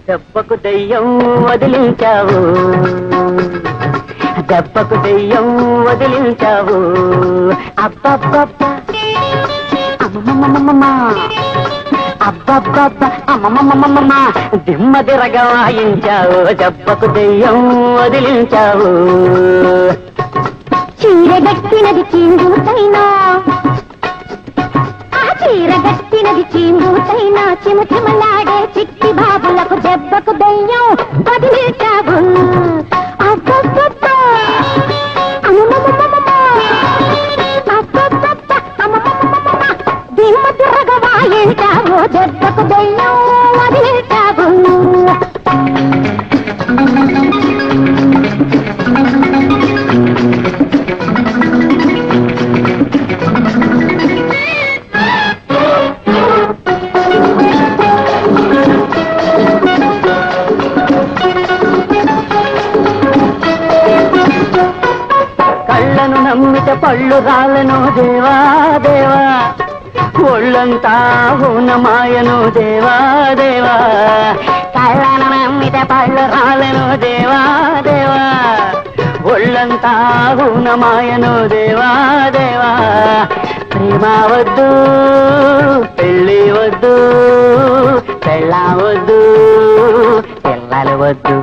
దెబ్బకు దెయ్యం వదిలించావు, దెబ్బకు దెయ్యం వదిలించావు. అబ్బబ్బబ్బ అమ్మమ్మమ్మమ్మ, అబ్బబ్బబ్బ అమ్మమ్మమ్మమ్మ, దిమ్మ తిరగా వాయించావు, దెబ్బకు దెయ్యం వదిలించావు. చీరగట్టినది చిందుతైనా, ఆ చీరగట్టినది చిందుతైనా, చిమచిమలాడే చిట్టి బాబులకు దెబ్బకు దెయ్యం వదిలించావు. అబ్బబ్బబ్బ అమ్మమ్మమ్మమ్మ, అబ్బబ్బబ్బ అమ్మమ్మమ్మమ్మ, దిమ్మ తిరగా వాయించావు, దెబ్బకు దెయ్యం వదిలించావు. కళ్ళను నమ్మిత పళ్ళు రాలను దేవా దేవా, ఒళ్ళంతా హూనమాయను దేవా దేవా. కళ్ళను నమ్మిత పళ్ళు రాలను దేవా దేవా, ఒళ్ళంతా హూనమాయను దేవా దేవా. ప్రేమ వద్దు పెళ్ళి వద్దు, పెళ్ళవద్దు పిల్లలు వద్దు.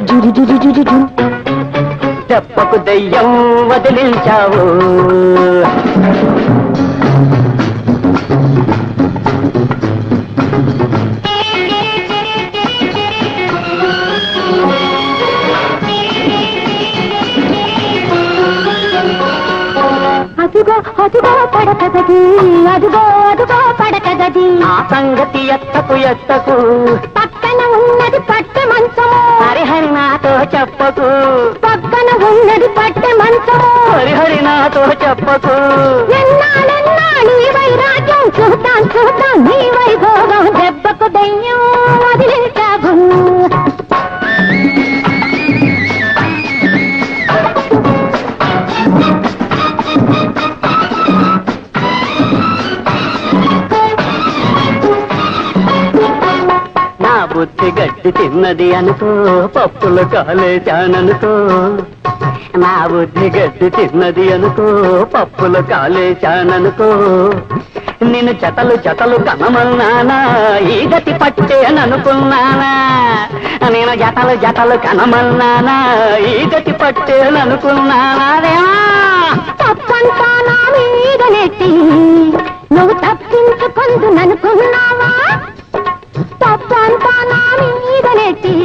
జుజు జుజు జుజు జు, దెబ్బకు దెయ్యం వదిలించావు. అదుగో అదుగో పడకగది, అదుగో అదుగో పడకగది, ఆ సంగతి ఎత్తకు ఎత్తకు, పక్కన ఉన్నది పట్టె మంచము, హరిహరి నాతో చెప్పకు, పక్కన ఉన్నది పట్టె మంచము, హరిహరి నాతో చెప్పకు. ఎన్నాళ్ళెన్నాళ్ళు ఈ వైరాగ్యం, చూద్దాం చూద్దాం నీ వైభోగం, దెబ్బకు దెయ్యం వదిలించావు. నా బుద్ధి గడ్డి తిన్నది అనుకో, పప్పులు కాలేచాననుకో. నా బుద్ధి గడ్డి తిన్నది అనుకో, పప్పులు కాలేచాననుకో. నేను జతలు జతలు కనమన్నానా, ఈ గతి పట్టేననుకున్నానా. నేను జతలు జతలు కనమన్నానా, ఈ గతి పట్టేననుకున్నానా. తప్పంతా నా మీద నెట్టి నువ్వు తప్పించుకుందుననుకున్నావా, తప్పంతా నా మీద నెట్టి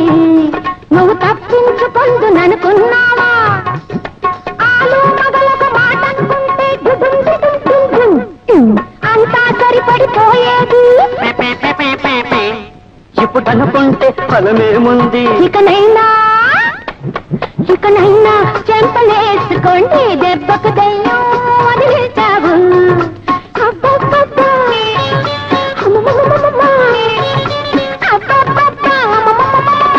నువ్వు తప్పించుకుందుననుకున్నావా. ఆలు మగలకు మాట అనుకుంటే అంతా సరిపడిపోయేది, ఇప్పుడు అనుకుంటే ఫలమేముంది. ఇకనైనా చెంపలేసుకోండి, దెబ్బకు దెయ్యం వదిలించావు. అబ్బబ్బబ్బ అమ్మమ్మమ్మమ్మ, అబ్బబ్బబ్బ అమ్మమ్మమ్మమ్మ,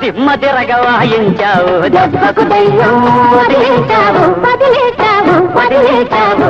దిమ్మ తిరగ వాయించావు, దెబ్బకు దెయ్యం వదిలించావు, వదిలించావు, వదిలించావు.